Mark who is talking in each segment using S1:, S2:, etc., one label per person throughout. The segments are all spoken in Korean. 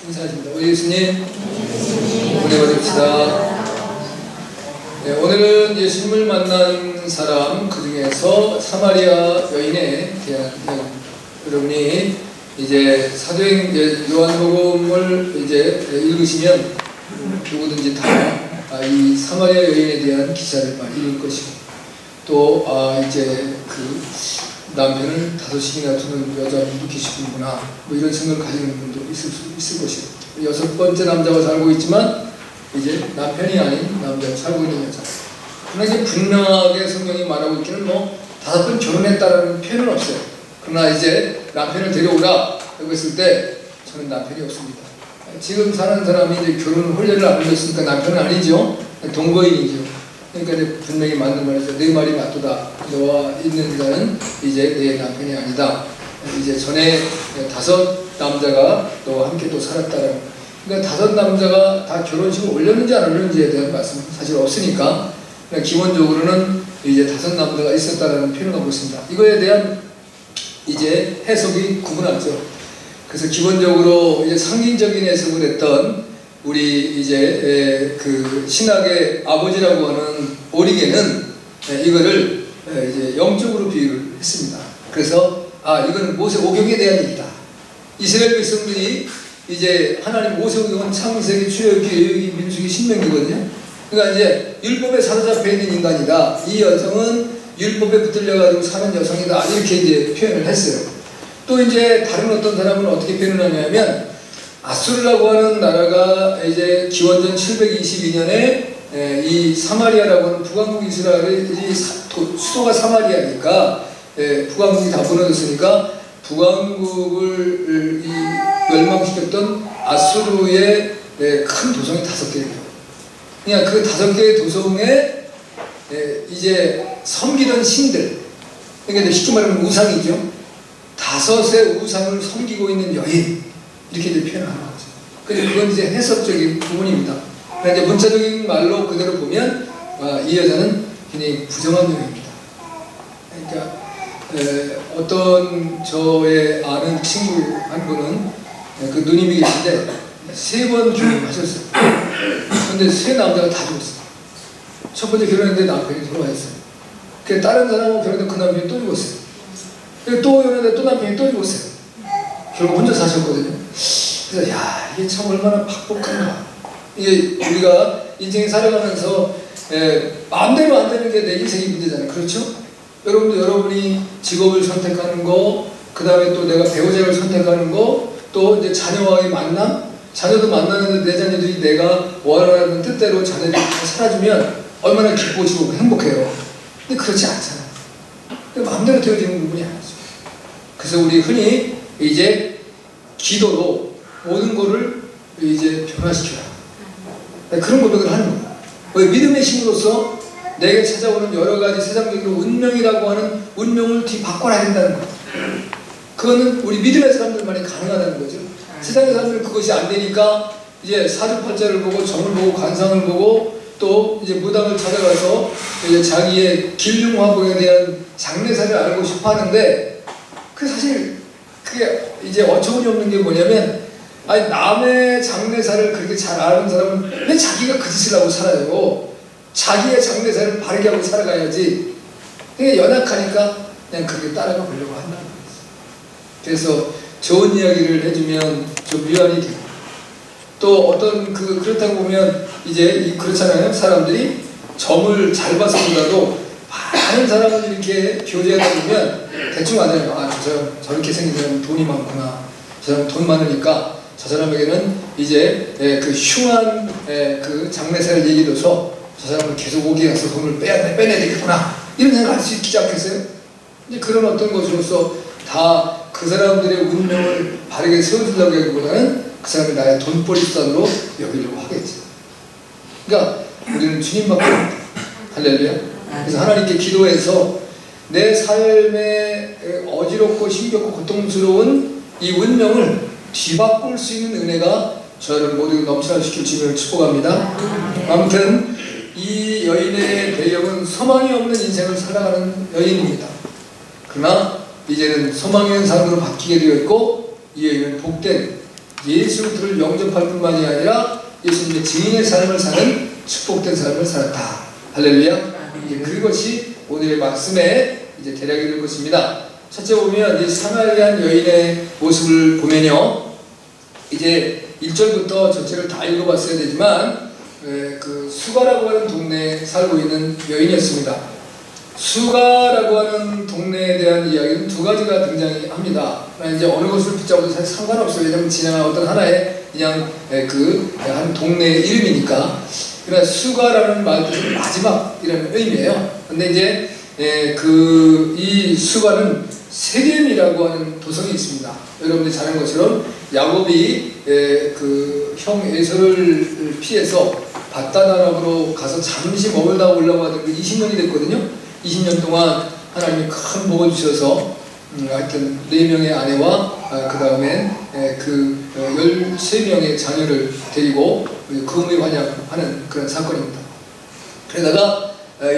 S1: 인사하십니다. 우리 예수님 은혜 받읍시다. 네, 오늘은 예수님을 만난 사람 그 중에서 사마리아 여인에 대한 여러분이 이제 사도행 요한복음을 이제 읽으시면 누구든지 다 이 사마리아 여인에 대한 기사를 많이 읽을 것이고 또 이제 그 남편을 5씩이나 두는 여자분도 계시구나 뭐 이런 생각을 가지는 분도 있을 것이고 여섯 번째 남자가 살고 있지만 이제 남편이 아닌 남자가 살고 있는 여자. 그러나 이제 분명하게 성경이 말하고 있기는 뭐 5번 결혼했다라는 표현은 없어요. 그러나 이제 남편을 데려오라 하고 했을 때 저는 남편이 없습니다. 지금 사는 사람이 이제 결혼 혼례를 안 올렸으니까 남편은 아니죠. 동거인이죠. 그러니까 이제 분명히 맞는 말이죠. 내 말이 맞도다. 너와 있는 자는 이제 내 남편이 아니다. 이제 전에 5 남자가 너와 함께 또 살았다라는. 그러니까 5 남자가 다 결혼식을 올렸는지 안 올렸는지에 대한 말씀은 사실 없으니까 기본적으로는 이제 5 남자가 있었다라는 표현을 하고 있습니다. 이거에 대한 이제 해석이 구분하죠. 그래서 기본적으로 이제 상징적인 해석을 했던 우리 이제 그 신학의 아버지라고 하는 오리겐은 이거를 이제 영적으로 비유를 했습니다. 그래서 이거는 모세오경에 대한 얘기다. 이스라엘 백성들이 이제 하나님 모세오경은 창세기, 출애굽기, 레위기, 민수기, 신명기거든요. 그러니까 이제 율법에 사로잡혀 있는 인간이다. 이 여성은 율법에 붙들려가지고 사는 여성이다. 이렇게 이제 표현을 했어요. 또 이제 다른 어떤 사람은 어떻게 표현하냐면 아수르라고 하는 나라가 이제 기원전 722년에 이 사마리아라고 하는 북왕국 이스라엘의 수도가 사마리아니까 북왕국이 다 무너졌으니까 북왕국을 멸망시켰던 아수르의 큰 도성이 5개예요. 그냥 그 5개의 도성에 이제 섬기던 신들, 그러니까 쉽게 말하면 우상이죠. 5의 우상을 섬기고 있는 여인, 이렇게 이제 표현하는 거죠. 근데 그건 이제 해석적인 부분입니다. 그러니까 이제 문자적인 말로 그대로 보면 이 여자는 굉장히 부정한 여인입니다. 그러니까 어떤 저의 아는 친구 한 분은 그 누님이 계신데 3번 결혼하셨어요. 근데 3 남자가 다 죽었어요. 첫 번째 결혼했는데 남편이 돌아가셨어요. 그 다른 사람하고 결혼했는데 그 남편이 또 죽었어요. 또 결혼했는데 또 남편이 또 죽었어요. 결국 혼자 사셨거든요. 그래서 이게 참 얼마나 팍복한가. 이게 우리가 인생에 살아가면서 마음대로 안 되는 게 내 인생의 문제잖아요. 그렇죠? 여러분도 여러분이 직업을 선택하는 거, 그 다음에 또 내가 배우자를 선택하는 거, 또 이제 자녀와의 만남, 자녀도 만나는데 내 자녀들이 내가 원하는 뜻대로 자녀들이 다 살아주면 얼마나 기쁘고 행복해요. 근데 그렇지 않잖아요. 마음대로 되어지는 부분이 아니죠. 그래서 우리 흔히 이제 기도로 모든 것을 이제 변화시켜라. 그런 고백을 하는 거예요. 왜? 믿음의 힘으로써 내게 찾아오는 여러 가지 세상적인 운명이라고 하는 운명을 뒤바꿔야 된다는 거예요. 그거는 우리 믿음의 사람들만이 가능하다는 거죠. 세상의 사람들은 그것이 안 되니까 이제 사주팔자를 보고 점을 보고 관상을 보고 또 이제 무당을 찾아가서 이제 자기의 길흉화복에 대한 장래사를 알고 싶어 하는데 그 사실 그게 이제 어처구니 없는 게 뭐냐면 남의 장래사를 그렇게 잘 아는 사람은 왜 자기가 그 짓을 하고 살아요? 자기의 장래사를 바르게 하고 살아가야지. 그게 연약하니까 그냥 그렇게 따라가 보려고 한다는 거예요. 그래서 좋은 이야기를 해주면 좀 위안이 되고 또 어떤 그렇다고 보면 이제 그렇잖아요. 사람들이 점을 잘 봐서보다도 많은 사람을 이렇게 교제하다 보면 대충 알아요. 저 사람 저렇게 생긴 사람은 돈이 많구나. 저 사람 돈 많으니까 저 사람에게는 이제 그 흉한 그 장래사를 얘기해줘서 저 사람을 계속 오게 해서 돈을 빼내야 되겠구나. 이런 생각을 할 수 있지 않겠어요? 이제 그런 어떤 것으로서 다 그 사람들의 운명을 바르게 세워주려고 하기보다는 그 사람이 나의 돈벌이수단으로 여기려고 하겠지. 그러니까 우리는 주님밖에 없다. 할렐루야. 그래서 하나님께 기도해서 내 삶에 어지럽고 힘겹고 고통스러운 이 운명을 뒤바꿀 수 있는 은혜가 저를 모두 넘쳐나시길 주님을 축복합니다. 아무튼 이 여인의 배경은 소망이 없는 인생을 살아가는 여인입니다. 그러나 이제는 소망이 있는 삶으로 바뀌게 되어 있고 이 여인은 복된 예수 그리스도를 영접할 뿐만이 아니라 예수님의 증인의 삶을 사는 축복된 삶을 살았다. 할렐루야. 이제 그것이 오늘의 말씀의 이제 대략이 될 것입니다. 첫째 보면 이 사마리안 여인의 모습을 보면요, 이제 1절부터 전체를 다 읽어봤어야 되지만 그 수가라고 하는 동네에 살고 있는 여인이었습니다. 수가라고 하는 동네에 대한 이야기는 두 가지가 등장합니다. 이제 어느 것을 붙잡아도 사실 상관없어요. 왜냐하면 지나간 어떤 하나의 그냥 한 동네의 이름이니까. 그러나 수가라는 말 뜻은 마지막이라는 의미예요. 근데 이제 이 수가는 세겜이라고 하는 도성이 있습니다. 여러분들이 잘 아는 것처럼 야곱이 그 형 에서를 피해서 바다나락으로 가서 잠시 머물다 오려고 하던 그 20년이 됐거든요. 20년 동안 하나님이 큰 복을 주셔서 하여튼 4명의 아내와 그 다음에 그 13명의 자녀를 데리고 금을 환영하는 그런 사건입니다. 그러다가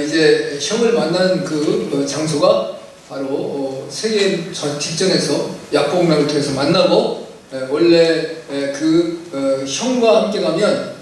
S1: 이제 형을 만난 그 장소가 바로 세겜 직전에서 야복강을 통해서 만나고, 원래 그 형과 함께 가면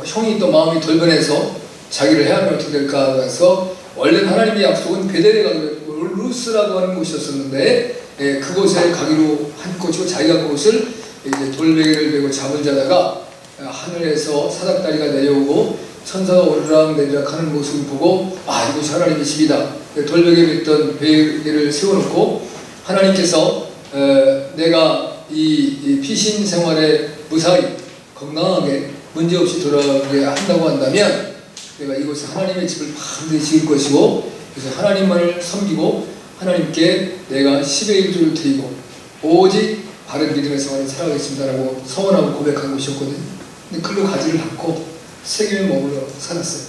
S1: 형이 또 마음이 돌변해서 자기를 해하면 어떻게 될까 해서 원래 하나님의 약속은 베델에 가기로 했고 루스라고 하는 곳이었었는데 그곳에 가기로 한 곳이고, 자기가 그곳을 이제 돌베개를 메고 잠을 자다가 하늘에서 사닥다리가 내려오고 천사가 오르락 내리락 하는 모습을 보고 이곳이 하나님의 집이다. 돌베개를 있던 베개를 세워놓고 하나님께서 내가 이 피신 생활에 무사히 건강하게 문제없이 돌아가게 한다고 한다면 내가 이곳에 하나님의 집을 반드시 지을 것이고, 그래서 하나님만을 섬기고 하나님께 내가 10의 1조를 드리고 오직 바른 믿음의 생활을 살아가겠습니다라고 서원하고 고백한 곳이었거든요. 근데 글로 가지를 않고 세겜에 머물러 살았어요.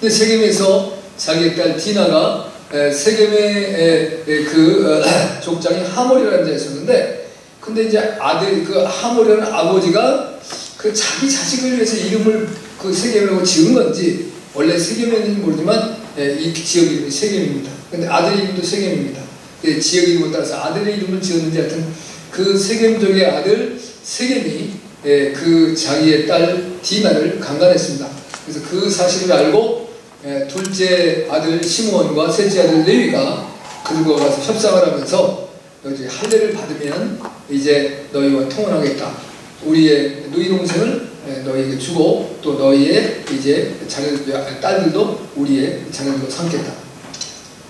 S1: 근데 세겜에서 자기의 딸 디나가 세겜의 그 족장이 하몰이라는 자가 있었는데, 근데 이제 아들 그 하몰이라는 아버지가 그 자기 자식을 위해서 이름을 그 세겜이라고 지은 건지 원래 세겜이었는지 모르지만 이 지역 이름이 세겜입니다. 근데 아들 이름도 세겜입니다. 지역 이름에 따라서 아들의 이름을 지었는지 하여튼 그 세겜족의 아들 세겜이 그 자기의 딸 디나를 강간했습니다. 그래서 그 사실을 알고 둘째 아들 시므온과 셋째 아들 레위가 그들과 가서 협상을 하면서 너희 할례를 받으면 이제 너희와 통혼하겠다. 우리의 누이 동생을 너희에게 주고 또 너희의 이제 딸들도 우리의 자녀들로 삼겠다.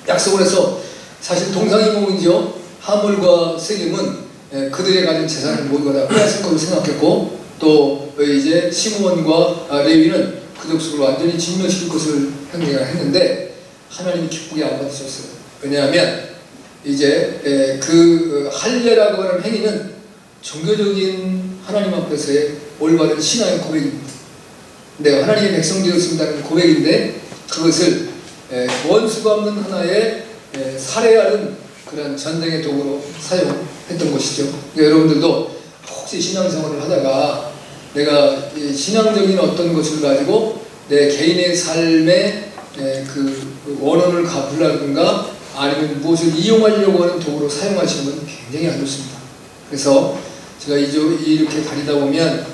S1: 약속을 해서 사실 동상이몽이죠. 하물과 세겜은 그들의 가진 재산을 모두 다 빼앗을 것을 생각했고, 또 이제 시므온과 레위는 그 족속을 완전히 진멸시킬 것을 행동했는데 하나님이 기쁘게 안 받으셨어요. 왜냐하면 이제 그 할례라고 하는 행위는 종교적인 하나님 앞에서의 올바른 신앙의 고백입니다. 내가 하나님의 백성 되었습니다는 고백인데, 그것을 원수가 없는 하나의 살해하는 그런 전쟁의 도구로 사용했던 것이죠. 여러분들도 혹시 신앙생활을 하다가 내가 신앙적인 어떤 것을 가지고 내 개인의 삶에 그 원혼을 갚으려든가 아니면 무엇을 이용하려고 하는 도구로 사용하시는 건 굉장히 안 좋습니다. 그래서 제가 이렇게 다니다 보면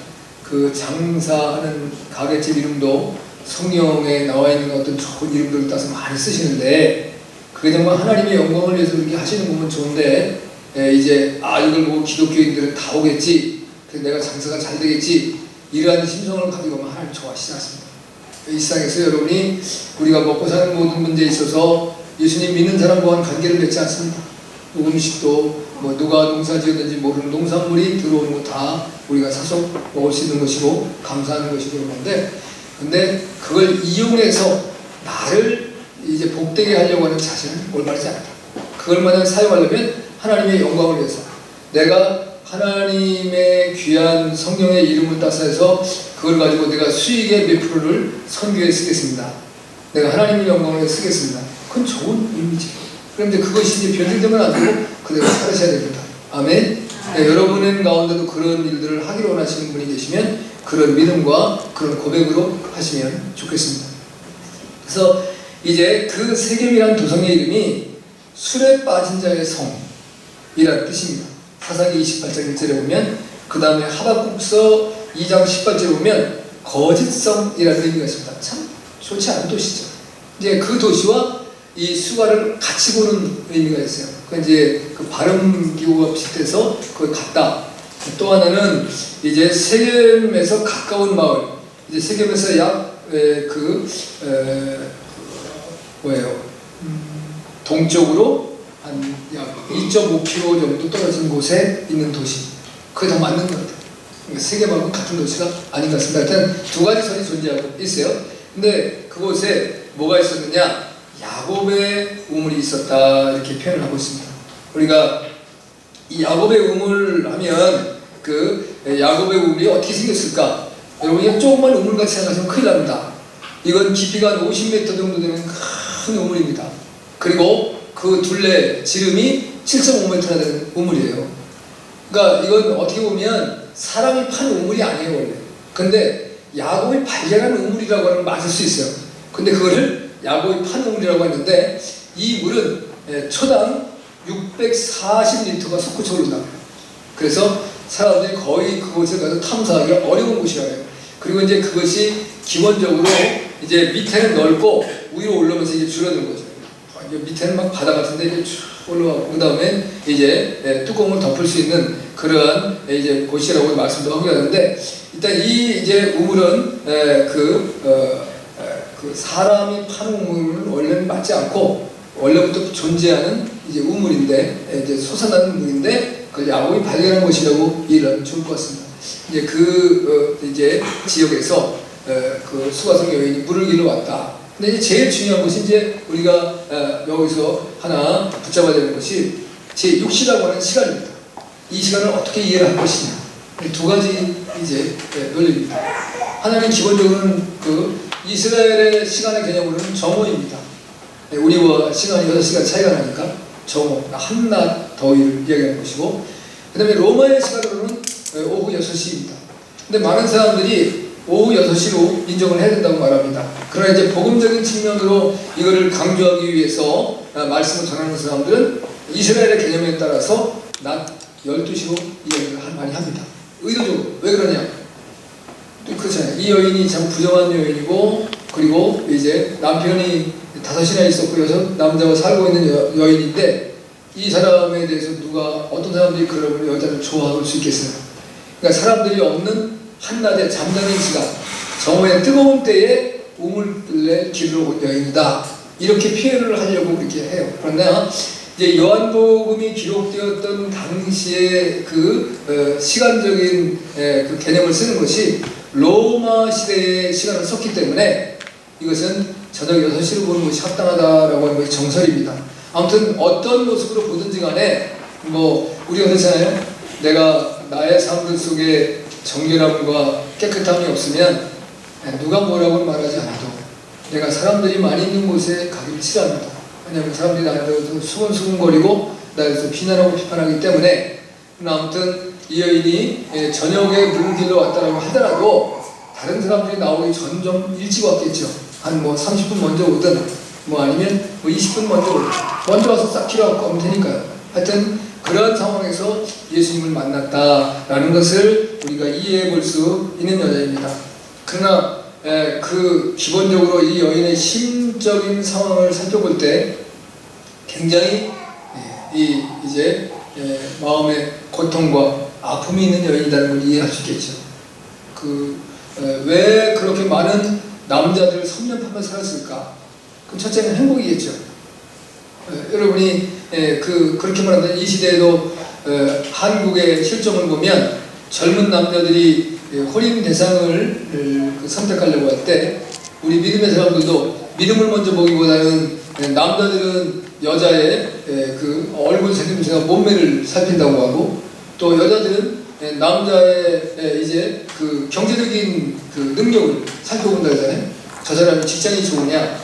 S1: 그 장사하는 가게집 이름도 성경에 나와 있는 어떤 좋은 이름들을 따서 많이 쓰시는데, 그게 정말 하나님의 영광을 위해서 그렇게 하시는 부분 좋은데 이제 이걸 보고 기독교인들은 다 오겠지, 그래서 내가 장사가 잘 되겠지, 이러한 심성을 가지고 오면 하나님 좋아하시지 않습니다. 이 세상에서 여러분이 우리가 먹고 사는 모든 문제에 있어서 예수님 믿는 사람과는 관계를 맺지 않습니다. 음식도 누가 농사 지었는지 모르는 농산물이 들어오는 거 다 우리가 사서 먹을 수 있는 것이고 감사하는 것이고 그런데, 근데 그걸 이용해서 나를 이제 복되게 하려고 하는 자세는 올바르지 않다. 그걸 만약 사용하려면 하나님의 영광을 위해서 내가 하나님의 귀한 성령의 이름을 따서 해서 그걸 가지고 내가 수익의 몇 프로를 선교에 쓰겠습니다. 내가 하나님의 영광을 위해 쓰겠습니다. 그건 좋은 의미지. 그런데 그것이 이제 변질되면 안 되고 그대로 살으셔야 됩니다. 아멘. 네, 여러분의 가운데도 그런 일들을 하기를 원하시는 분이 계시면 그런 믿음과 그런 고백으로 하시면 좋겠습니다. 그래서 이제 그 세겜이라는 도성의 이름이 술에 빠진 자의 성이라는 뜻입니다. 사사기 28장 1절에 보면 그 다음에 하박국서 2장 10번째 보면 거짓성이라는 의미가 있습니다. 참 좋지 않은 도시죠. 이제 그 도시와 이 수가를 같이 보는 의미가 있어요. 그 이제 그 발음 기호가 비슷해서 그걸 같다. 또 하나는 이제 세겜에서 가까운 마을, 이제 세겜에서 약 동쪽으로 한 약 2.5km 정도 떨어진 곳에 있는 도시. 그게 더 맞는 것 같아요. 세겜하고 같은 도시가 아닌 것 같습니다. 하여튼 두 가지 선이 존재하고 있어요. 근데 그곳에 뭐가 있었느냐? 야곱의 우물이 있었다, 이렇게 표현을 하고 있습니다. 우리가 이 야곱의 우물 하면 그 야곱의 우물이 어떻게 생겼을까? 여러분이 조그만 우물같이 생각하시면 큰일 납니다. 이건 깊이가 50m 정도 되는 큰 우물입니다. 그리고 그 둘레 지름이 7.5m나 되는 우물이에요. 그러니까 이건 어떻게 보면 사람이 판 우물이 아니에요, 원래. 근데 야곱이 발견한 우물이라고 하면 맞을 수 있어요. 근데 그거를 야곱이 판 우물이라고 하는데, 이 물은 초당 640리터가 솟구쳐 오른다. 그래서 사람들이 거의 그곳에 가서 탐사하기 어려운 곳이라고 해요. 그리고 이제 그것이 기본적으로 이제 밑에는 넓고 위로 올라오면서 이제 줄어든 거죠. 밑에는 막 바다 같은데 이제 쭉 올라가고, 그 다음에 이제 뚜껑을 덮을 수 있는 그러한 이제 곳이라고 말씀도 하고 하는데, 일단 이 이제 우물은 그 사람이 파는 우물은 원래는 맞지 않고 원래부터 존재하는 이제 우물인데, 이제 솟아나는 물인데 그걸 야곱이 발견한 것이라고 이해하면 좋을 것 같습니다. 이제 이제 지역에서 그 수가성 여인이 물을 길러 왔다. 근데 이제 제일 중요한 것이 이제 우리가 여기서 하나 붙잡아야 되는 것이 제6시라고 하는 시간입니다. 이 시간을 어떻게 이해를 할 것이냐. 두 가지 이제 논리입니다. 하나는 기본적으로는 그 이스라엘의 시간의 개념으로는 정오입니다. 우리와 시간이 6시간 차이가 나니까 정오, 한낮 더위를 이야기하는 것이고, 그 다음에 로마의 시간으로는 오후 6시입니다. 근데 많은 사람들이 오후 6시로 인정을 해야 된다고 말합니다. 그러나 이제 복음적인 측면으로 이거를 강조하기 위해서 말씀을 전하는 사람들은 이스라엘의 개념에 따라서 낮 12시로 이야기를 많이 합니다. 의도적으로. 왜 그러냐? 또 그렇잖아요. 이 여인이 참 부정한 여인이고, 그리고 이제 남편이 5이나 있었고 6 남자와 살고 있는 여인인데, 이 사람에 대해서 어떤 사람들이 그런 여자를 좋아할 수 있겠어요? 그러니까 사람들이 없는 한낮에 잠자는 시간, 정오의 뜨거운 때에 우물들에 길러 온 여인이다, 이렇게 표현을 하려고 그렇게 해요. 그러나 이제 요한복음이 기록되었던 당시의 그 시간적인 그 개념을 쓰는 것이 로마 시대의 시간을 썼기 때문에 이것은 저녁 6시로 보는 것이 합당하다라고 하는 것이 정설입니다. 아무튼 어떤 모습으로 보든지 간에 우리가 그렇잖아요. 내가 나의 삶들 속에 정결함과 깨끗함이 없으면 누가 뭐라고 말하지 않아도 내가 사람들이 많이 있는 곳에 가기를 싫어합니다. 왜냐하면 사람들이 나에 대해서 수근수근거리고 나에 대해서 비난하고 비판하기 때문에. 아무튼 이 여인이 저녁에 물을 길러 왔다고 하더라도 다른 사람들이 나오기 전 좀 일찍 왔겠죠. 한 30분 먼저 오든 아니면 20분 먼저 와서 싹 길어갖고 오면 되니까요. 하여튼 그런 상황에서 예수님을 만났다라는 것을 우리가 이해해 볼 수 있는 여자입니다. 그러나 기본적으로 이 여인의 심적인 상황을 살펴볼 때 굉장히 이제 마음의 고통과 아픔이 있는 여인이라는 걸 이해할 수 있겠죠. 왜 그렇게 많은 남자들을 섭렵하며 살았을까? 그 첫째는 행복이겠죠. 여러분이 그렇게 말한다면 이 시대에도 한국의 실정을 보면 젊은 남자들이 혼인 대상을 선택하려고 할 때 우리 믿음의 사람들도 믿음을 먼저 보기보다는 남자들은 여자의 그 얼굴 생김새가 몸매를 살핀다고 하고, 또 여자들은 남자의 이제 그 경제적인 그 능력을 살펴본다 하잖아요. 저 사람이 직장이 좋으냐,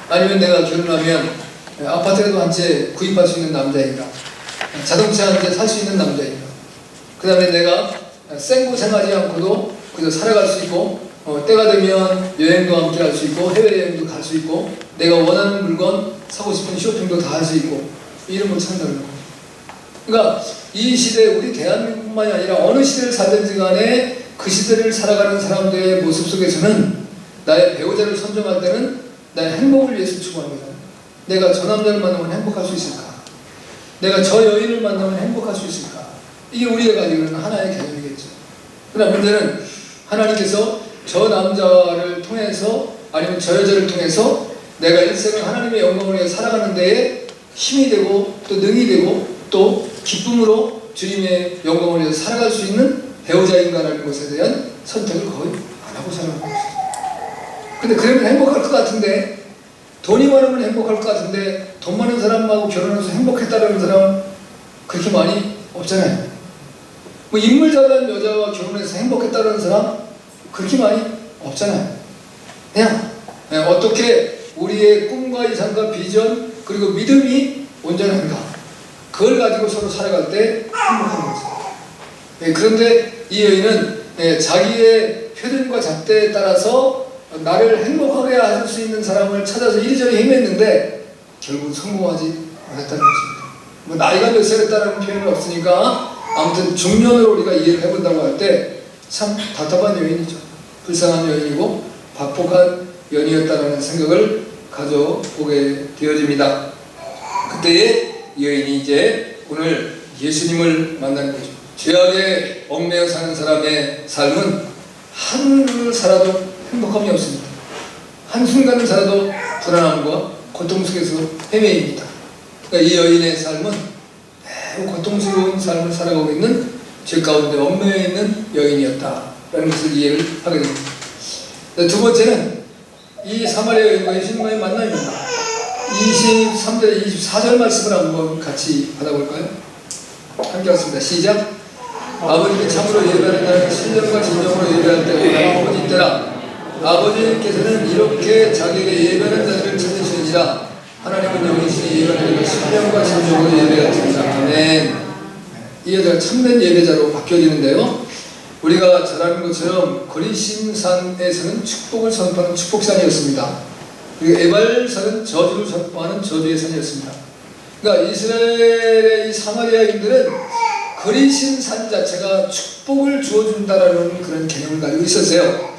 S1: 아니면 내가 결혼하면 아파트라도 한 채 구입할 수 있는 남자인가, 자동차 한 대 살 수 있는 남자인가, 그 다음에 내가 생고생하지 않고도 그래서 살아갈 수 있고, 때가 되면 여행도 함께 할 수 있고, 해외여행도 갈 수 있고, 내가 원하는 물건 사고 싶은 쇼핑도 다 할 수 있고, 이런 걸 찾는다는 거예요. 그러니까 이 시대, 우리 대한민국만이 아니라 어느 시대를 살든지 간에 그 시대를 살아가는 사람들의 모습 속에서는 나의 배우자를 선정할 때는 나의 행복을 위해서 추구하는 거잖아요. 내가 저 남자를 만나면 행복할 수 있을까? 내가 저 여인을 만나면 행복할 수 있을까? 이게 우리가 가지고 있는 하나의 개념이겠죠. 그러나 문제는 하나님께서 저 남자를 통해서 아니면 저 여자를 통해서 내가 일생을 하나님의 영광을 위해 살아가는 데에 힘이 되고 또 능이 되고 또 기쁨으로 주님의 영광을 위해서 살아갈 수 있는 배우자인가라는 것에 대한 선택을 거의 안 하고 살아가는 것이죠. 근데 그러면 행복할 것 같은데, 돈이 많으면 행복할 것 같은데 돈 많은 사람하고 결혼해서 행복했다는 사람은 그렇게 많이 없잖아요. 뭐 인물 잘난 여자와 결혼해서 행복했다는 사람 그렇게 많이 없잖아요. 그냥 어떻게 우리의 꿈과 이상과 비전 그리고 믿음이 온전한가, 그걸 가지고 서로 살아갈 때 행복한 거죠. 그런데 이 여인은 자기의 표준과 잣대에 따라서 나를 행복하게 할 수 있는 사람을 찾아서 이리저리 헤맸는데 결국 성공하지 못했다는 것입니다. 뭐 나이가 몇 살했다는 표현은 없으니까 아무튼 중년으로 우리가 이해를 해본다고 할 때 참 답답한 여인이죠. 불쌍한 여인이고 박복한 여인이었다는 생각을 가져보게 되어집니다. 그때의 여인이 이제 오늘 예수님을 만난 거죠. 죄악에 얽매여 사는 사람의 삶은 한눈을 살아도 행복함이 없습니다. 한순간을 살아도 불안함과 고통 속에서 헤매입니다. 그러니까 이 여인의 삶은 매우 고통스러운 삶을 살아가고 있는 죄 가운데 얽매여 있는 여인이었다라는 것을 이해를 하게 됩니다. 두 번째는 이 사마리아 여인과 예수님과의 만남입니다. 23절, 24절 말씀을 한번 같이 받아볼까요? 함께 왔습니다. 시작. 아버지께 참으로 예배하는 나는 신령과 진정으로 예배할 때 아버지 때라. 아버지께서는 이렇게 자기에게 예배하는 자들을 찾으시니라. 하나님은 영이시니 예배하는 신령과 진정으로 예배하시니라. 아멘. 이 여자가 참된 예배자로 바뀌어지는데요. 우리가 잘 아는 것처럼 거리심산에서는 축복을 선포하는 축복산이었습니다. 그리고 에발산은 저주를 선포하는 저주의 산이었습니다. 그러니까 이스라엘의 이 사마리아인들은 거리심산 자체가 축복을 주어준다라는 그런 개념을 가지고 있었어요.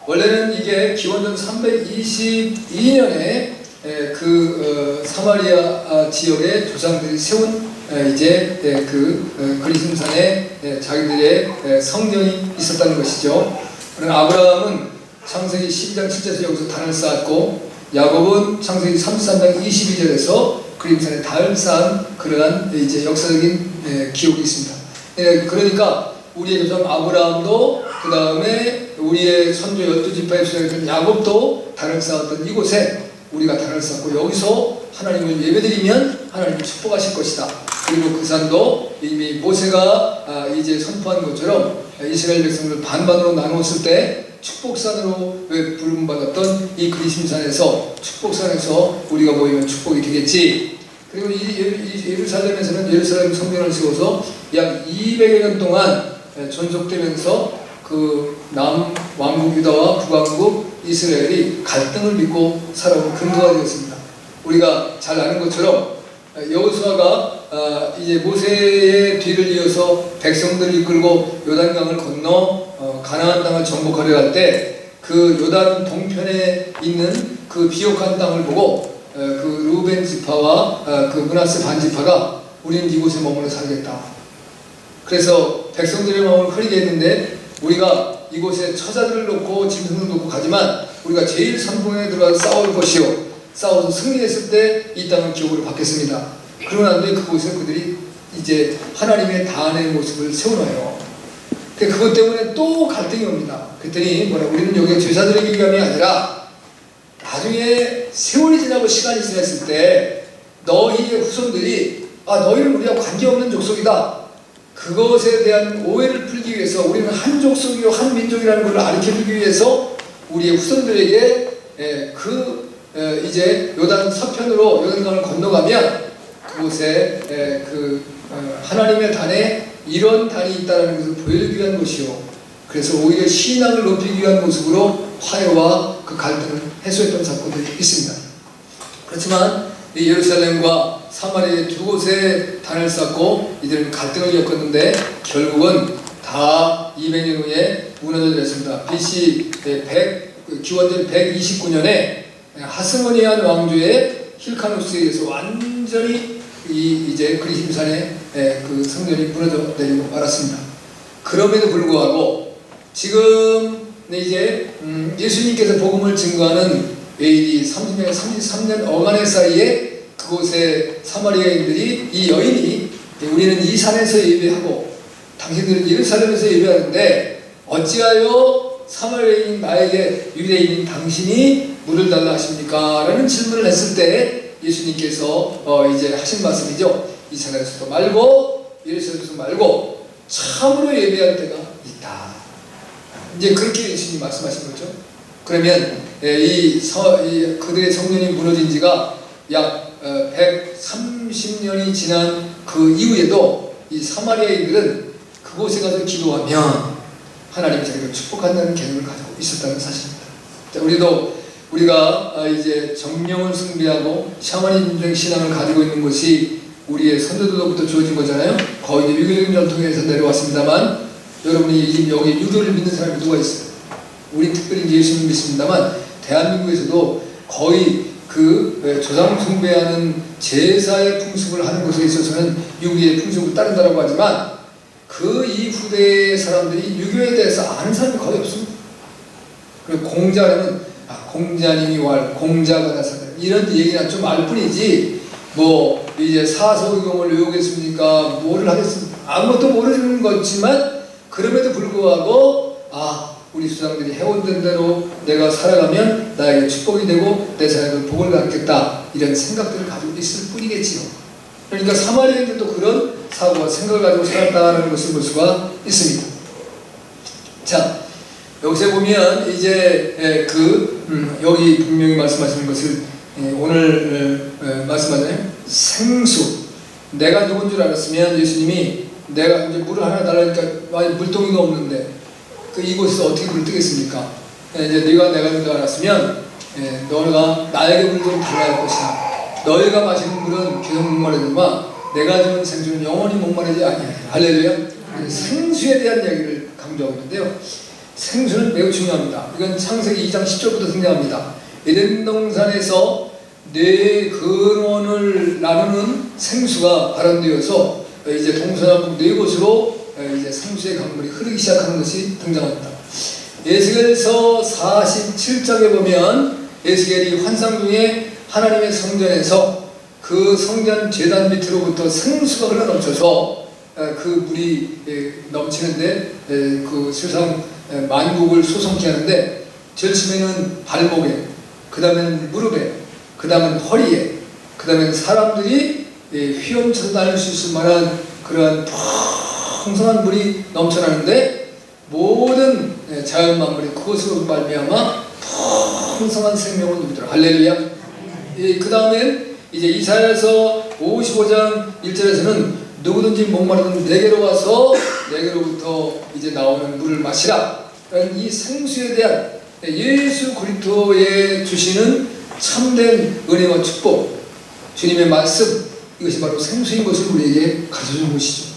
S1: 원래는 이게 기원전 322년에 사마리아 지역의 조상들이 세운 이제 거리심산에 자기들의 성전이 있었다는 것이죠. 그러나 아브라함은 창세기 12장 7절에서 여기서 단을 쌓았고, 야곱은 창세기 33장 22절에서 그림산에 달을 쌓은 그러한 이제 역사적인 기록이 있습니다. 그러니까 우리의 조상 아브라함도 그 다음에 우리의 선조 12지파의 조상이었던 야곱도 달을 쌓았던 이곳에 우리가 달을 쌓고 여기서 하나님을 예배드리면 하나님이 축복하실 것이다. 그리고 그 산도 이미 모세가 이제 선포한 것처럼 이스라엘 백성을 반반으로 나누었을 때 축복산으로 부름받았던 이 그리심산에서 축복산에서 우리가 모이면 축복이 되겠지. 그리고 이 예루살렘에서는 예루살렘 성전을 세워서 약 200여 년 동안 존속되면서 그 남왕국 유다와 북왕국 이스라엘이 갈등을 믿고 살아온 근거가 되었습니다. 우리가 잘 아는 것처럼 여호수아가 이제 모세의 뒤를 이어서 백성들을 이끌고 요단강을 건너 가나안 땅을 정복하려 할 때 그 요단 동편에 있는 그 비옥한 땅을 보고 그 루벤 지파와 그 므낫세 반 지파가 우리는 이곳에 머물러 살겠다. 그래서 백성들의 마음을 흐리게 했는데 우리가 이곳에 처자들을 놓고 짐승을 놓고 가지만 우리가 제일 선봉에 들어가서 싸울 것이요, 싸워서 승리했을 때 이 땅은 기업으로 받겠습니다. 그러고 난 뒤에 그곳에 그들이 이제 하나님의 다안의 모습을 세워놔요. 그것 때문에 또 갈등이 옵니다. 그랬더니 우리는 여기가 제사드리기 위함이 아니라 나중에 세월이 지나고 시간이 지났을 때 너희의 후손들이 너희는 우리와 관계없는 족속이다, 그것에 대한 오해를 풀기 위해서 우리는 한 족속이요 한 민족이라는 것을 가르쳐주기 위해서 우리의 후손들에게 이제 요단 서편으로 요단강을 건너가면 그곳에 하나님의 단에 이런 단이 있다는 것을 보여주기 위한 것이요, 그래서 오히려 신앙을 높이기 위한 모습으로 화해와 그 갈등을 해소했던 사건들이 있습니다. 그렇지만 이 예루살렘과 사마리아에 두 곳에 단을 쌓고 이들은 갈등을 겪었는데 결국은 다 200년 후에 무너졌습니다. BC 기원전 129년에 하스모니안 왕조의 힐카누스에 의해서 완전히 이제 그리심산의 그 성전이 무너져 내리고 말았습니다. 그럼에도 불구하고 지금 이제 예수님께서 복음을 증거하는 AD 30년, 33년 어간의 사이에 그곳에 사마리아인들이 이 여인이 우리는 이 산에서 예배하고 당신들은 예루살렘에서 예배하는데 어찌하여 사마리아인 나에게 유대인인 당신이 물을 달라 하십니까? 라는 질문을 했을 때 예수님께서 이제 하신 말씀이죠. 이 산에서도 말고 예루살렘에서 말고 참으로 예배할 때가 있다. 이제 그렇게 예수님이 말씀하신 거죠. 그러면 그들의 성전이 무너진 지가 약 130년이 지난 그 이후에도 이 사마리아인들은 그곳에 가서 기도하면 하나님이 자기를 축복한다는 개념을 가지고 있었다는 사실입니다. 우리가 이제 정령을 숭배하고 샤머니즘 신앙을 가지고 있는 것이 우리의 선조들로부터 주어진 거잖아요. 거의 유교적인 전통에서 내려왔습니다만 여러분이 여기 유교를 믿는 사람이 누가 있어요? 우리 특별히 예수님 믿습니다만 대한민국에서도 거의 그 조상 숭배하는 제사의 풍습을 하는 것에 있어서는 유교의 풍습을 따른다고 하지만 그 이후대의 사람들이 유교에 대해서 아는 사람이 거의 없습니다. 그리고 공자라면 공자님이 공자가 나서다 이런 얘기나 좀 알 뿐이지 뭐 이제 사서의경을 외우겠습니까? 뭐를 하겠습니까? 아무것도 모르는 거지만 그럼에도 불구하고 우리 조상들이 해온된 대로 내가 살아가면 나에게 축복이 되고 내 자녀들 복을 갖겠다 이런 생각들을 가지고 있을 뿐이겠지요. 그러니까 사마리아인들도 그런 사고와 생각을 가지고 살았다는 것을 볼 수가 있습니다. 자, 여기서 보면 이제 여기 분명히 말씀하시는 것을 오늘 말씀하잖아요. 생수. 내가 누군 줄 알았으면 예수님이 내가 이제 물을 하나 달라니까 물동이가 없는데 이곳에서 어떻게 물을 뜨겠습니까? 이제 네가 내가 누군 줄 알았으면 너가 나에게 물 좀 달라야 할 것이다. 너희가 마시는 물은 계속 목마르지만 내가 주는 생수는 영원히 목마르지 아니하리라. 할렐루야. 생수에 대한 이야기를 강조하고 있는데요. 생수는 매우 중요합니다. 이건 창세기 2장 10절부터 등장합니다. 에덴 동산에서 네 근원을 나누는 생수가 발현되어서 이제 동서남북 네 곳으로 이제 생수의 강물이 흐르기 시작하는 것이 등장합니다. 에스겔서 47장에 보면 에스겔이 환상 중에 하나님의 성전에서 그 성전 제단 밑으로부터 생수가 흘러넘쳐서 그 물이 넘치는데 그 세상 만국을 소성케 하는데 제일 처음에는 발목에, 그 다음에는 무릎에, 그 다음은 허리에, 그 다음에는 사람들이 휘엄쳐서 다닐 수 있을 만한 그러한 풍성한 물이 넘쳐나는데 모든 자연 만물이 그것으로 말미암아 풍성한 생명을 누리더라. 할렐루야. 그 다음엔 이제 이사야서 55장 1절에서는 누구든지 목마르든 내게로 와서 내게로부터 이제 나오는 물을 마시라. 이 생수에 대한 예수 그리스도의 주시는 참된 은혜와 축복, 주님의 말씀, 이것이 바로 생수인 것을 우리에게 가르쳐준 것이죠.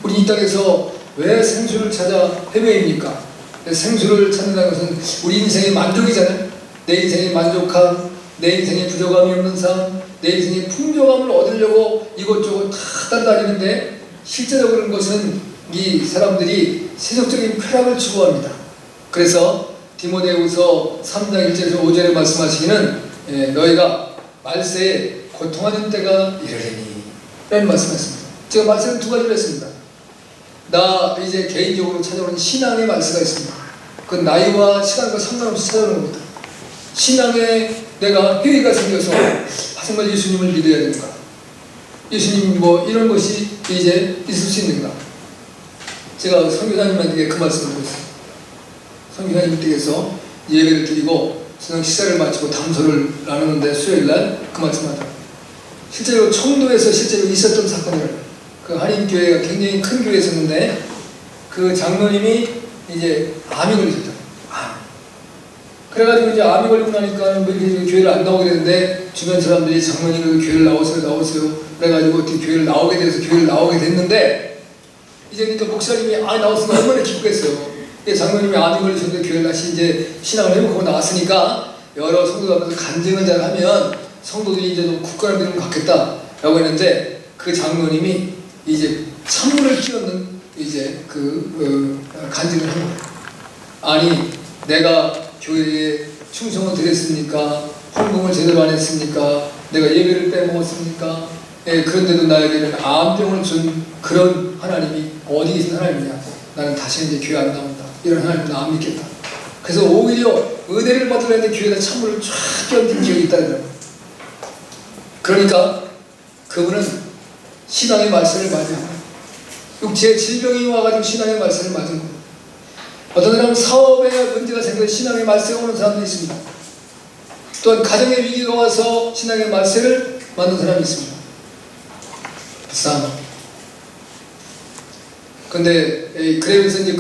S1: 우리 이 땅에서 왜 생수를 찾아 헤매입니까? 생수를 찾는다는 것은 우리 인생의 만족이잖아요. 내 인생의 만족함, 내 인생의 부족함이 없는 삶, 내 인생의 풍족함을 얻으려고 이곳저곳 다 따라다니는데 실제로 그런 것은 이 사람들이 세속적인 쾌락을 추구합니다. 그래서 디모데후서 3장 1절에서 5절에 말씀하시기는 너희가 말세에 고통하는 때가 이르리니 라는 말씀하셨습니다. 제가 말씀을 두 가지로 했습니다. 나 이제 개인적으로 찾아오는 신앙의 말씀가 있습니다. 그 나이와 시간과 상관없이 찾아오는 겁니다. 신앙에 내가 회의가 생겨서 정말 예수님을 믿어야 되는가? 예수님 뭐 이런 것이 이제 있을 수 있는가? 제가 선교사님한테 그 말씀을 드렸어요. 선교사님께서 예배를 드리고 저녁 식사를 마치고 담소를 나누는데 수요일날 그 말씀을 하더라고요. 실제로 청도에서 실제로 있었던 사건을 그 한인교회가 굉장히 큰 교회였었는데 그 장로님이 이제 암이 걸리셨잖아요. 그래가지고 이제 암이 걸리고 나니까 뭐 이렇게 교회를 안 나오게 되는데 주변 사람들이 장로님 교회를 나오세요. 그래가지고 어떻게 교회를 나오게 돼서 교회를 나오게 됐는데 이제 그러니까 목사님이 나왔으면 얼마나 기쁘겠어요. 장로님이 암이 걸리셨는데 교회를 다시 이제 신앙을 회복하고 나왔으니까 여러 성도들 앞에서 간증을 잘 하면 성도들이 이제 좀 굳건한 믿음을 갖겠다라고 했는데 그 장로님이 이제 찬물을 끼얹는 이제 간증을 한 거예요. 아니 내가 교회에 충성을 드렸습니까? 헌금을 제대로 안 했습니까? 내가 예배를 빼먹었습니까? 그런데도 나에게는 암병을 준 그런 하나님이 어디 계신 하나님이냐? 나는 다시 이제 교회 안 나온다. 이런 하나님 나 안 믿겠다. 그래서 오히려 은혜를 받으려 했는데 교회에다 찬물을 쫙 끼얹은 기억이 있다더라고요. 그러니까 그분은 신앙의 말씀을 맞은 거예요. 육체의 질병이 와가지고 신앙의 말씀을 맞은 거예요. 어떤 사람은 사업에 문제가 생겨서 신앙의 말세가 오는 사람도 있습니다. 또한 가정의 위기가 와서 신앙의 말세를 만든 사람이 있습니다. 불쌍. 근데 그래서 이제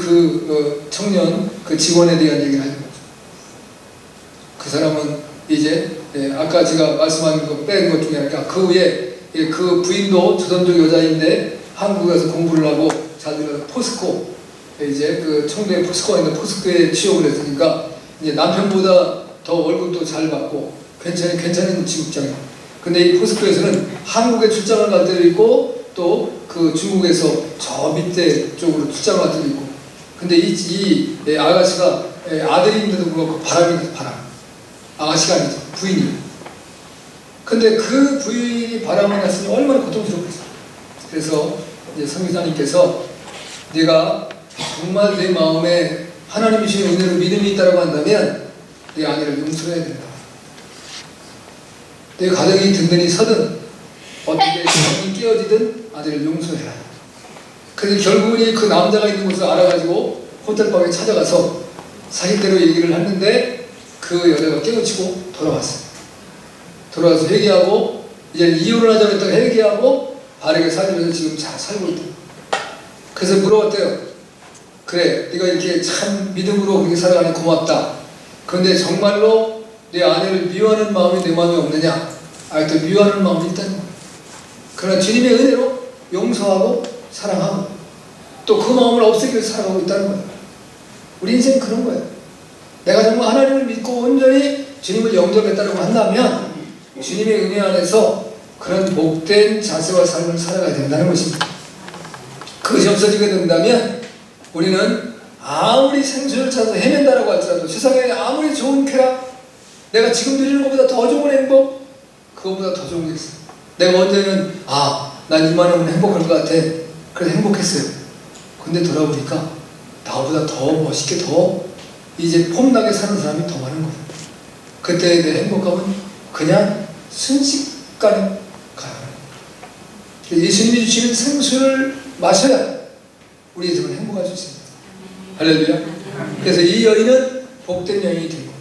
S1: 청년 직원에 대한 얘기를 하는 거죠. 그 사람은 이제 아까 제가 말씀한 거 뺀 것 중에 하나가 그 후에 그 부인도 조선족 여자인데 한국에서 공부를 하고 잘 들어서 포스코 이제 청도에 포스코가 있는데 포스코에 취업을 했으니까 이제 남편보다 더 월급도 잘 받고 괜찮은 직업장이에요. 근데 이 포스코에서는 한국에 출장을 갈 때도 있고 또 중국에서 저 밑에 쪽으로 출장을 갈 때도 있고. 근데 이 아가씨가 아들인데도 불구하고 바람이 바람. 아가씨가 아니죠. 부인이. 근데 그 부인이 바람을 났으니 얼마나 고통스럽겠어요. 그래서 이제 성교사님께서 네가 정말 내 마음에 하나님이 주신 은혜로 믿음이 있다고 한다면 내 아내를 용서해야 된다. 내 가정이 든든히 서든 어떻게 정이 깨어지든 아내를 용서해라. 그래서 결국은 그 남자가 있는 곳을 알아가지고 호텔방에 찾아가서 사실대로 얘기를 했는데 그 여자가 깨우치고 돌아왔어요. 돌아와서 회개하고 이제 이혼을 하자고 했다가 회개하고 바르게 살면서 지금 잘 살고 있다. 그래서 물어봤대요. 그래, 네가 이렇게 참 믿음으로 그렇게 살아가니 고맙다. 그런데 정말로 내 아내를 미워하는 마음이 내 마음에 없느냐? 또 미워하는 마음이 있다는 거예요. 그러나 주님의 은혜로 용서하고 사랑하고 또 그 마음을 없애기 위해서 살아가고 있다는 거예요. 우리 인생은 그런 거예요. 내가 정말 하나님을 믿고 온전히 주님을 영접했다고 한다면 주님의 은혜 안에서 그런 복된 자세와 삶을 살아가야 된다는 것입니다. 그것이 없어지게 된다면 우리는 아무리 생수를 찾아서 헤맨다라고 할지라도 세상에 아무리 좋은 쾌락, 내가 지금 누리는 것보다 더 좋은 행복, 그것보다 더 좋은 게 있어요. 내가 언제는 난 이만하면 행복할 것 같아. 그래서 행복했어요. 근데 돌아보니까 나보다 더 멋있게 더 이제 폼나게 사는 사람이 더 많은 거예요. 그때의 내 행복감은 그냥 순식간에 가요. 예수님이 주시는 생수를 마셔야 우리 인생은 행복할 수 있습니다. 할렐루야. 그래서 이 여인은 복된 여인이 된 거예요.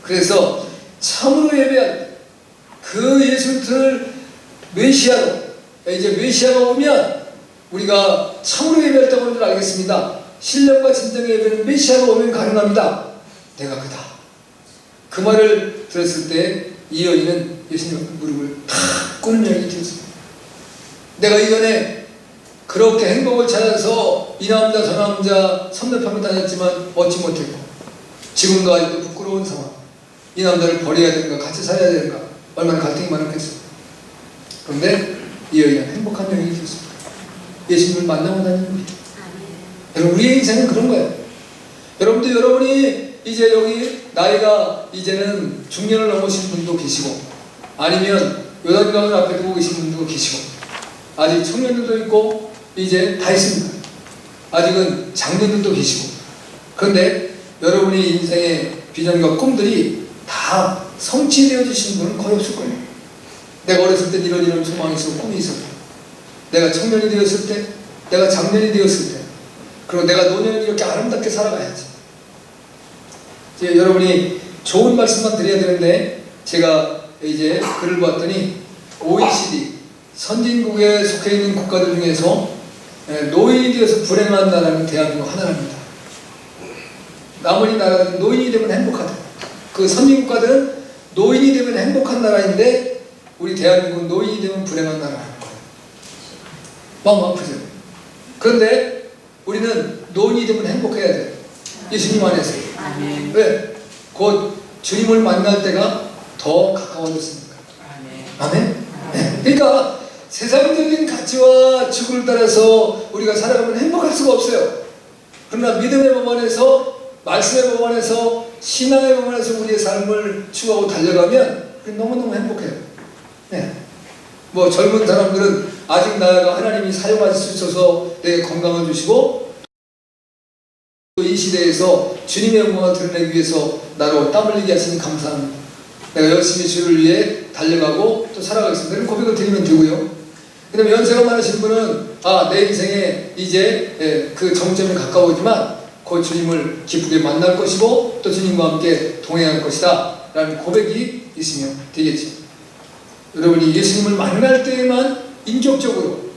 S1: 그래서 참으로 예배할 그 예수를 메시아로, 이제 메시아가 오면 우리가 참으로 예배할 때 오는 줄 알겠습니다. 신령과 진정의 예배는 메시아가 오면 가능합니다. 내가 그다. 그 말을 들었을 때 이 여인은 예수님 앞에 무릎을 탁 꿇는 여인이 되었습니다. 내가 이전에 그렇게 행복을 찾아서 이 남자 저 남자 섭렵하며 다녔지만 얻지 못했고 지금도 아직도 부끄러운 상황. 이 남자를 버려야 되는가 같이 살아야 되는가 얼마나 갈등이 많았겠어요. 그런데 이 여인은 행복한 여인이 되었습니다. 예수님을 만나고 다니는 거예요. 여러분 우리의 인생은 그런 거예요. 여러분도 여러분이 이제 여기 나이가 이제는 중년을 넘으신 분도 계시고 아니면 요단강을 앞에 두고 계신 분도 계시고 아직 청년들도 있고 이제 다 있습니다. 아직은 장년들도 계시고 그런데 여러분의 인생의 비전과 꿈들이 다 성취되어 주신 분은 거의 없을 거예요. 내가 어렸을 때 이런 소망이 있었고 꿈이 있었고 내가 청년이 되었을 때 내가 장년이 되었을 때 그리고 내가 노년이 이렇게 아름답게 살아가야지. 이제 여러분이 좋은 말씀만 드려야 되는데 제가 이제 글을 봤더니 OECD 선진국에 속해 있는 국가들 중에서 노인이 되어서 불행한 나라는 대한민국 하나입니다. 나머지 나라는 노인이 되면 행복하다. 그 선진국가들은 노인이 되면 행복한 나라인데 우리 대한민국은 노인이 되면 불행한 나라라는 거예요. 마음 아프죠? 그런데 우리는 노인이 되면 행복해야 돼요. 예수님 안에서. 왜? 곧 주님을 만날 때가 더 가까워졌으니까. 아멘? 네. 그러니까 세상적인 가치와 추구를 따라서 우리가 살아가면 행복할 수가 없어요. 그러나 믿음의 법안에서, 말씀의 법안에서, 신앙의 법안에서 우리의 삶을 추구하고 달려가면 너무너무 행복해요. 네. 뭐 젊은 사람들은 아직 나아가 하나님이 사용하실 수 있어서 내게 건강을 주시고 이 시대에서 주님의 영광을 드러내기 위해서 나로 땀 흘리게 하시니 감사합니다. 내가 열심히 주를 위해 달려가고 또 살아가겠습니다. 이런 고백을 드리면 되고요. 그 다음에 연세가 많으신 분은 내 인생에 이제 그 정점에 가까우지만 곧 주님을 기쁘게 만날 것이고 또 주님과 함께 동행할 것이다 라는 고백이 있으면 되겠죠. 여러분이 예수님을 만날 때에만 인격적으로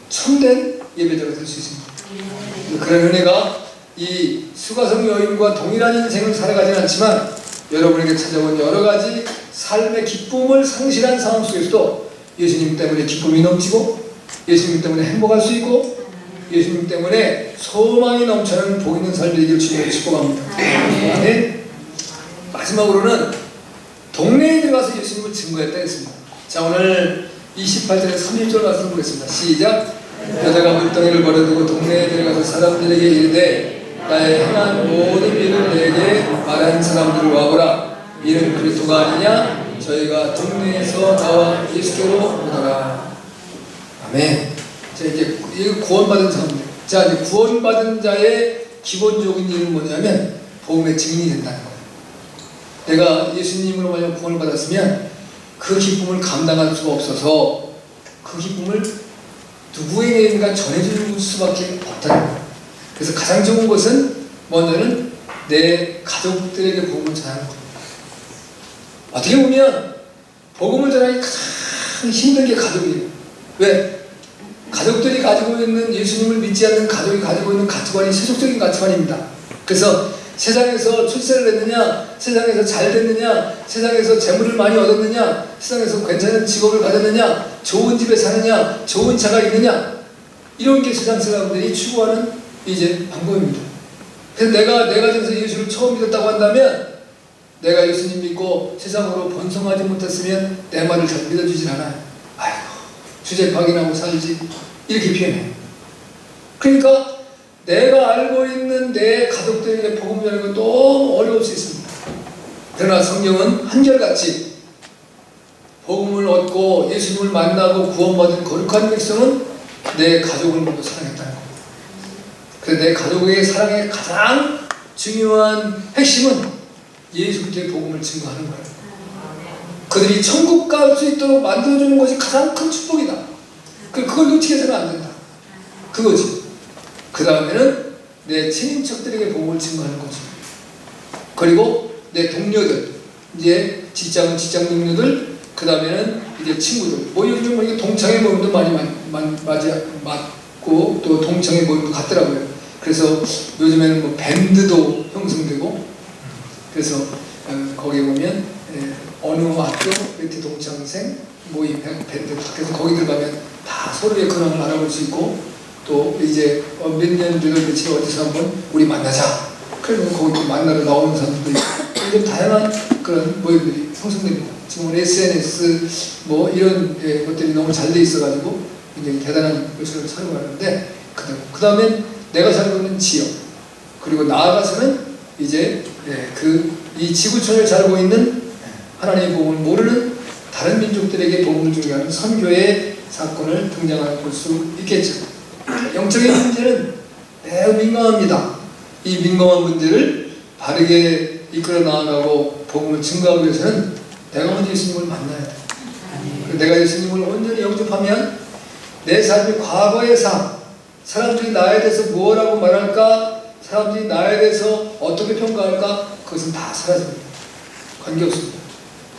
S1: 참된 예배자가 될 수 있습니다. 그런 은혜가 이 수가성 여인과 동일한 인생을 살아가지는 않지만 여러분에게 찾아온 여러가지 삶의 기쁨을 상실한 상황 속에서도 예수님 때문에 기쁨이 넘치고 예수님 때문에 행복할 수 있고 예수님 때문에 소망이 넘치는 복 있는 삶이 되기를 주님으로 축복합니다. 네. 마지막으로는 동네에 들어가서 예수님을 증거했다 했습니다. 자, 오늘 28절에 30절 말씀 보겠습니다. 시작. 여자가 물덩이를 버려두고 동네에 들어가서 사람들에게 이르되 나의 행한 모든 일을 내게 말한 사람들을 와보라. 이는 그리스도가 아니냐? 저희가 동네에서 나와 예수께로 오더라. 아멘. 자, 이제 구원받은 사람들. 자, 이제 구원받은 자의 기본적인 일은 뭐냐면 복음의 증인이 된다는 거예요. 내가 예수님으로 만약 구원을 받았으면 그 기쁨을 감당할 수가 없어서 그 기쁨을 누구에게인가 전해줄 수밖에 없다는 거예요. 그래서 가장 좋은 것은 먼저는 내 가족들에게 복음을 전하는 겁니다. 어떻게 보면 복음을 전하기 가장 힘든 게 가족이에요. 왜? 가족들이 가지고 있는 예수님을 믿지 않는 가족이 가지고 있는 가치관이 세속적인 가치관입니다. 그래서 세상에서 출세를 했느냐, 세상에서 잘 됐느냐, 세상에서 재물을 많이 얻었느냐, 세상에서 괜찮은 직업을 가졌느냐, 좋은 집에 사느냐, 좋은 차가 있느냐, 이런 게 세상 사람들이 추구하는 이제 방법입니다. 그래서 내가 지금 예수를 처음 믿었다고 한다면 내가 예수님 믿고 세상으로 번성하지 못했으면 내 말을 잘 믿어주질 않아요. 아이고 주제 확인하고 살지 이렇게 표현해요. 그러니까 내가 알고 있는 내 가족들에게 복음 전하는 건 너무 어려울 수 있습니다. 그러나 성경은 한결같이 복음을 얻고 예수님을 만나고 구원받은 거룩한 백성은 내 가족을 먼저 사랑했다는 겁니다. 그래서 내 가족의 사랑의 가장 중요한 핵심은 예수 그리스도의 복음을 증거하는 거예요. 그들이 천국 갈 수 있도록 만들어주는 것이 가장 큰 축복이다. 그걸 놓치게 해서는 안 된다. 그거지. 그 다음에는 내 친인척들에게 복음을 증거하는 거지. 그리고 내 동료들, 이제 직장 동료들, 그 다음에는 이제 친구들. 뭐 요즘 보니까 동창회 모임도 많이 맞고 또 동창회 모임도 같더라고요. 그래서 요즘에는 뭐 밴드도 형성되고, 그래서 거기 보면 어느 학교 밑에 동창생 모임 밴드 밖에서 거기 들어가면 다 서로의 근황을 알아볼 수 있고, 또 이제 몇 년 전에 며칠 어디서 한번 우리 만나자. 그러면 거기 만나러 나오는 사람들도 있고, 좀 다양한 그런 모임들이 형성됩니다. 지금 SNS 뭐 이런 것들이 너무 잘 돼 있어가지고 굉장히 대단한 것을 사용하는데, 그 다음엔 내가 살고 있는 지역, 그리고 나아가서는 이제 이 지구촌을 살고 있는 하나님의 복음을 모르는 다른 민족들에게 복음을 주게 하는 선교의 사건을 등장할 수 있겠죠. 영적인 문제는 매우 민감합니다. 이 민감한 문제를 바르게 이끌어 나아가고 복음을 증거하기 위해서는 내가 먼저 예수님을 만나야 돼. 내가 예수님을 온전히 영접하면 내 삶의 과거의 삶, 사람들이 나에 대해서 뭐라고 말할까, 사람들이 나에 대해서 어떻게 평가할까, 그것은 다 사라집니다. 관계없습니다.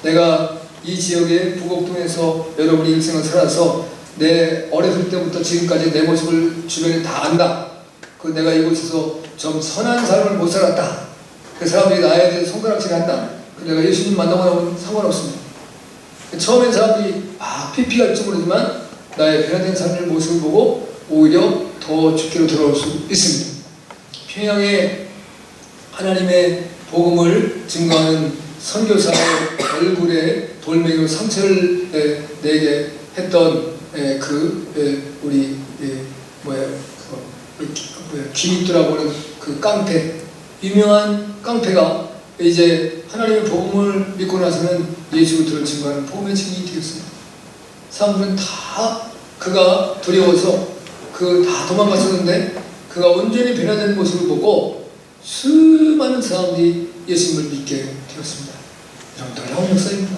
S1: 내가 이 지역의 부곡동에서 여러분의 일생을 살아서 내 어렸을 때부터 지금까지 내 모습을 주변에 다 안다. 그 내가 이곳에서 좀 선한 삶을 못 살았다. 그 사람들이 나에 대해서 손가락질 한다. 내가 예수님 만나고 나면 상관없습니다. 처음엔 사람들이 피피가 할지 모르지만 나의 변화된 삶의 모습을 보고 오히려 더 주께로 돌아올 수 있습니다. 평양에 하나님의 복음을 증거하는 선교사의 얼굴에 돌멩이로 상처를 내게 했던 우리 김익두라고 하는 그 깡패, 유명한 깡패가 이제 하나님의 복음을 믿고 나서는 예수 그리스도를 증거하는 복음의 증인이 되었습니다. 사람들은 다 그가 두려워서 다 도망갔었는데 그가 온전히 변화된 모습을 보고 수많은 사람들이 예수님을 믿게 되었습니다. 이런 놀라운 역사입니다.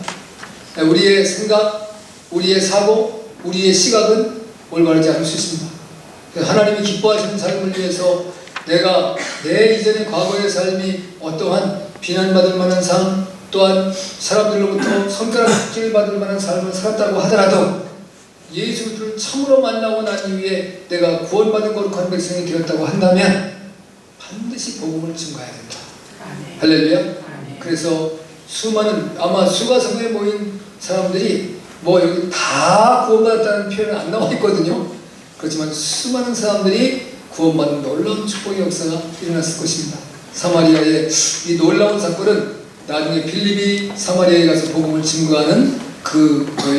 S1: 우리의 생각, 우리의 사고, 우리의 시각은 올바르지 않을 수 있습니다. 하나님이 기뻐하시는 삶을 위해서 내가 내 이전의 과거의 삶이 어떠한 비난받을 만한 삶, 또한 사람들로부터 손가락질 받을 만한 삶을 살았다고 하더라도 예수 그리스도를 참으로 만나고 난 이후에 내가 구원받은 거룩한 백성이 되었다고 한다면 반드시 복음을 증거해야 된다. 할렐루야. 그래서 수많은 아마 수가성에 모인 사람들이 여기 다 구원받았다는 표현은 안 나와 있거든요. 그렇지만 수많은 사람들이 구원받는 놀라운 축복의 역사가 일어났을 것입니다. 사마리아의 이 놀라운 사건은 나중에 빌립이 사마리아에 가서 복음을 증거하는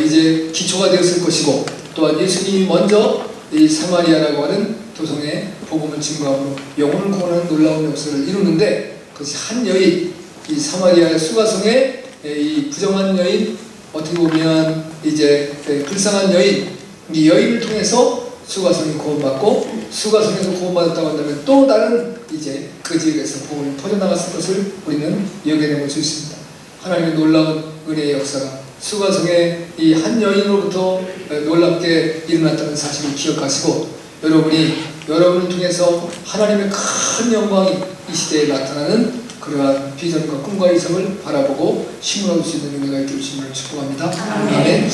S1: 이제 기초가 되었을 것이고, 또한 예수님이 먼저 이 사마리아라고 하는 도성에 복음을 증거함으로 영혼을 구원하는 놀라운 역사를 이루는데, 그것이 한 여인, 이 사마리아의 수가성의 이 부정한 여인, 어떻게 보면 이제 불쌍한 여인, 이 여인을 통해서 수가성이 구원받고, 수가성에서 구원받았다고 한다면 또 다른 이제 그 지역에서 복음이 퍼져나갔을 것을 우리는 여겨내볼 수 있습니다. 하나님의 놀라운 은혜의 역사가 수가성의 이 한 여인으로부터 놀랍게 일어났다는 사실을 기억하시고, 여러분을 통해서 하나님의 큰 영광이 이 시대에 나타나는 그러한 비전과 꿈과 이상을 바라보고 힘을 얻을 수 있는 은혜가 있기를 주님을 축복합니다. 아멘.